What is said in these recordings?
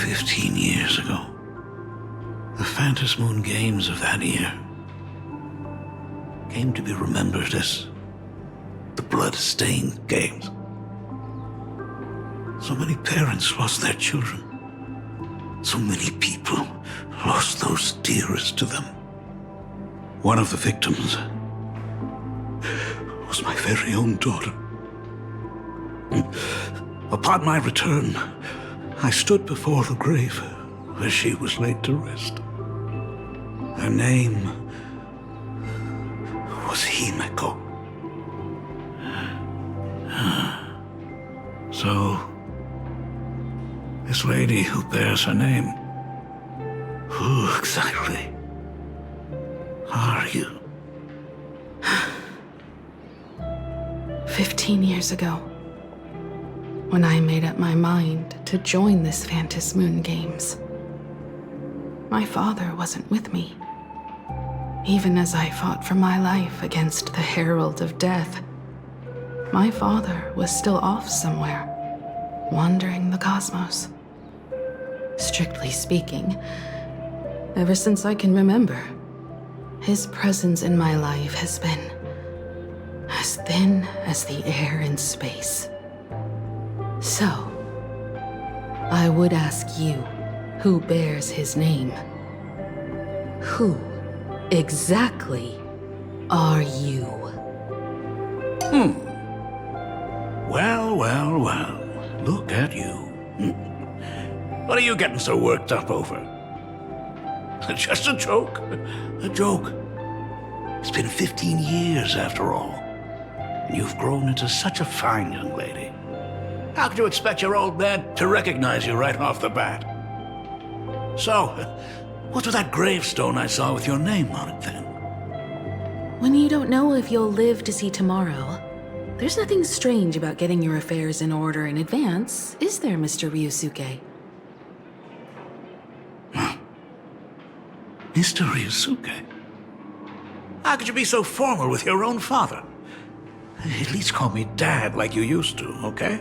15 years ago, the Phantom Moon Games of that year came to be remembered as the Blood-Stained Games. So many parents lost their children. So many people lost those dearest to them. One of the victims was my very own daughter. Upon my return, I stood before the grave where she was laid to rest. Her name was Himeko. So, this lady who bears her name, who exactly are you? 15 years ago, when I made up my mind to join this Phantom Moon Games, my father wasn't with me. Even as I fought for my life against the Herald of Death, my father was still off somewhere, wandering the cosmos. Strictly speaking, ever since I can remember, his presence in my life has been as thin as the air in space. So, I would ask you, who bears his name, who exactly are you? Well, look at you. What are you getting so worked up over? Just a joke. A joke. It's been 15 years after all, and you've grown into such a fine young lady. How could you expect your old man to recognize you right off the bat? So, what's with that gravestone I saw with your name on it then? When you don't know if you'll live to see tomorrow, there's nothing strange about getting your affairs in order in advance, is there, Mr. Ryusuke? Mr. Ryusuke? How could you be so formal with your own father? At least call me Dad like you used to, okay?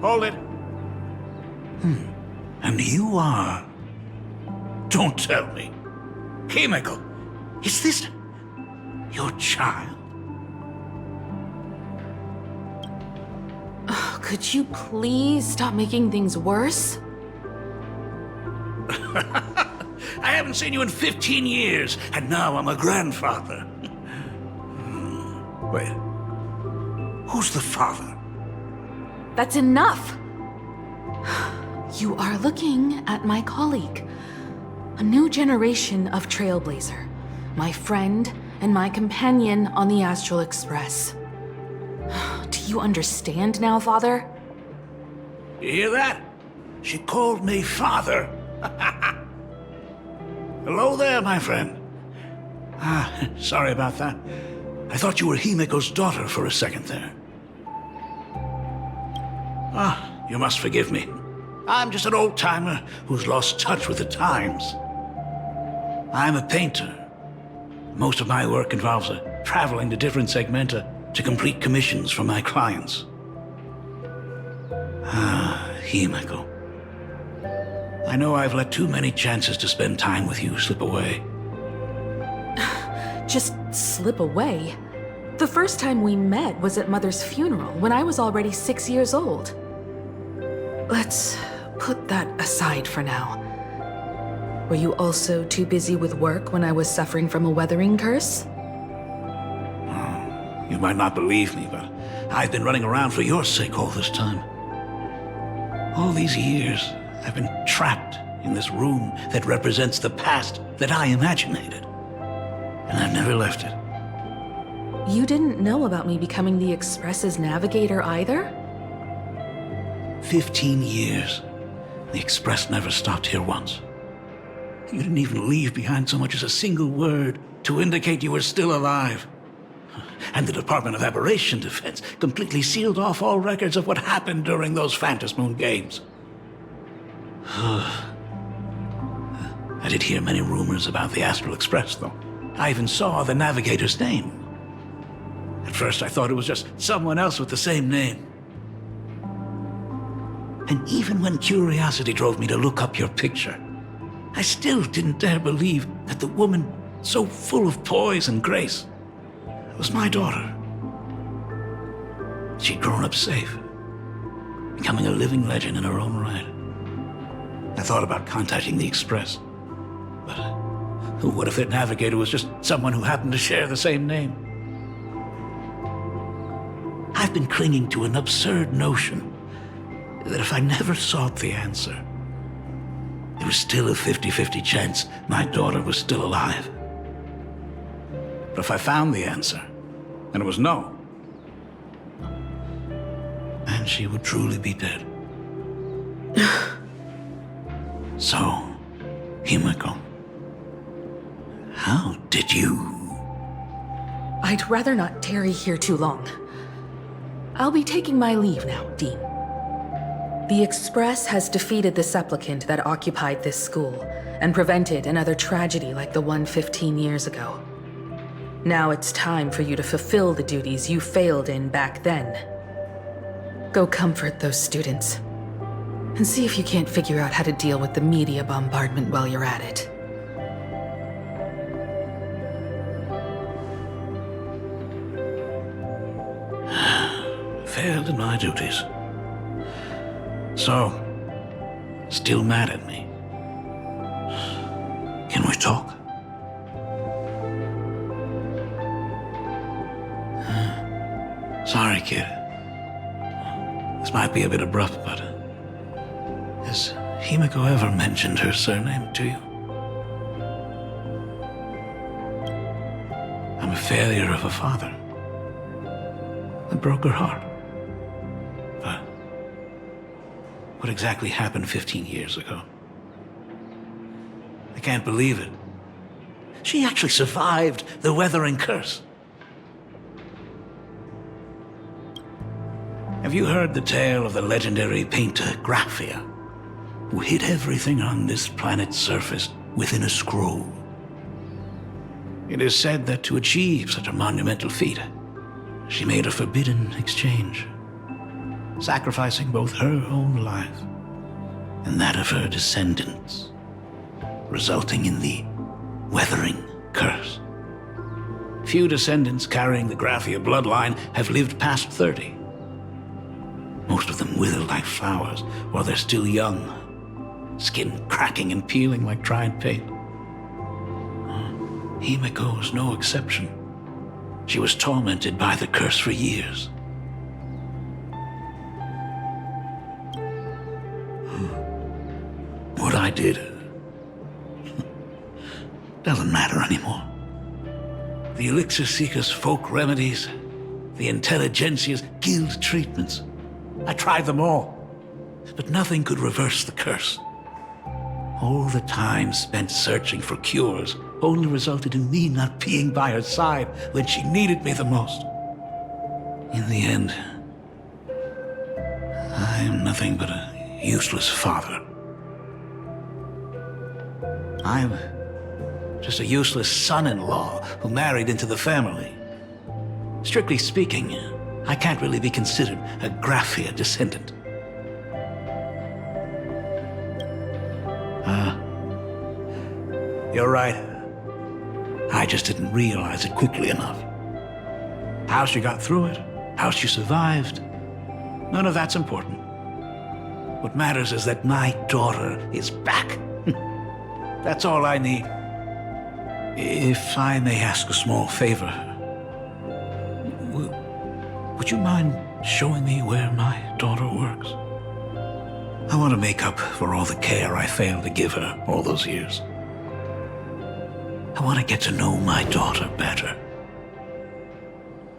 Hold it. And you are... Don't tell me. Himeko, is this your child? Oh, could you please stop making things worse? I haven't seen you in 15 years, and now I'm a grandfather. Wait. Who's the father? That's enough! You are looking at my colleague, a new generation of trailblazer, my friend and my companion on the Astral Express. Do you understand now, Father? You hear that? She called me father. Hello there, my friend. Sorry about that. I thought you were Himeko's daughter for a second there. You must forgive me. I'm just an old-timer who's lost touch with the times. I'm a painter. Most of my work involves traveling to different segmenta to complete commissions for my clients. Himeko. I know I've let too many chances to spend time with you slip away. Just slip away? The first time we met was at Mother's funeral when I was already 6 years old. Let's put that aside for now. Were you also too busy with work when I was suffering from a weathering curse? You might not believe me, but I've been running around for your sake all this time. All these years, I've been trapped in this room that represents the past that I imaginated. And I've never left it. You didn't know about me becoming the Express's navigator either? 15 years. The Express never stopped here once. You didn't even leave behind so much as a single word to indicate you were still alive. And the Department of Aberration Defense completely sealed off all records of what happened during those Phantom Moon Games. I did hear many rumors about the Astral Express, though. I even saw the navigator's name. At first, I thought it was just someone else with the same name. And even when curiosity drove me to look up your picture, I still didn't dare believe that the woman so full of poise and grace was my daughter. She'd grown up safe, becoming a living legend in her own right. I thought about contacting the Express, but what if their navigator was just someone who happened to share the same name? I've been clinging to an absurd notion that if I never sought the answer, there was still a 50-50 chance my daughter was still alive. But if I found the answer, and it was no, and she would truly be dead. So, Himeko, how did you... I'd rather not tarry here too long. I'll be taking my leave now, Dean. The Express has defeated the supplicant that occupied this school and prevented another tragedy like the one 15 years ago. Now it's time for you to fulfill the duties you failed in back then. Go comfort those students, and see if you can't figure out how to deal with the media bombardment while you're at it. Failed in my duties. So, still mad at me. Can we talk? Sorry, kid. This might be a bit abrupt, but... has Himeko ever mentioned her surname to you? I'm a failure of a father. I broke her heart. But what exactly happened 15 years ago? I can't believe it. She actually survived the weathering curse. Have you heard the tale of the legendary painter Graphia, who hid everything on this planet's surface within a scroll? It is said that to achieve such a monumental feat, she made a forbidden exchange, sacrificing both her own life and that of her descendants, resulting in the weathering curse. Few descendants carrying the Graphia bloodline have lived past 30. Most of them wither like flowers while they're still young, skin cracking and peeling like dried paint. Himeko was no exception. She was tormented by the curse for years. What I did doesn't matter anymore. The Elixir Seekers' folk remedies, the Intelligentsia's guild treatments, I tried them all, but nothing could reverse the curse. All the time spent searching for cures only resulted in me not being by her side when she needed me the most. In the end, I am nothing but a useless father. I'm just a useless son-in-law who married into the family. Strictly speaking, I can't really be considered a Graphia descendant. You're right. I just didn't realize it quickly enough. How she got through it, how she survived, none of that's important. What matters is that my daughter is back. That's all I need. If I may ask a small favor, would you mind showing me where my daughter works? I want to make up for all the care I failed to give her all those years. I want to get to know my daughter better.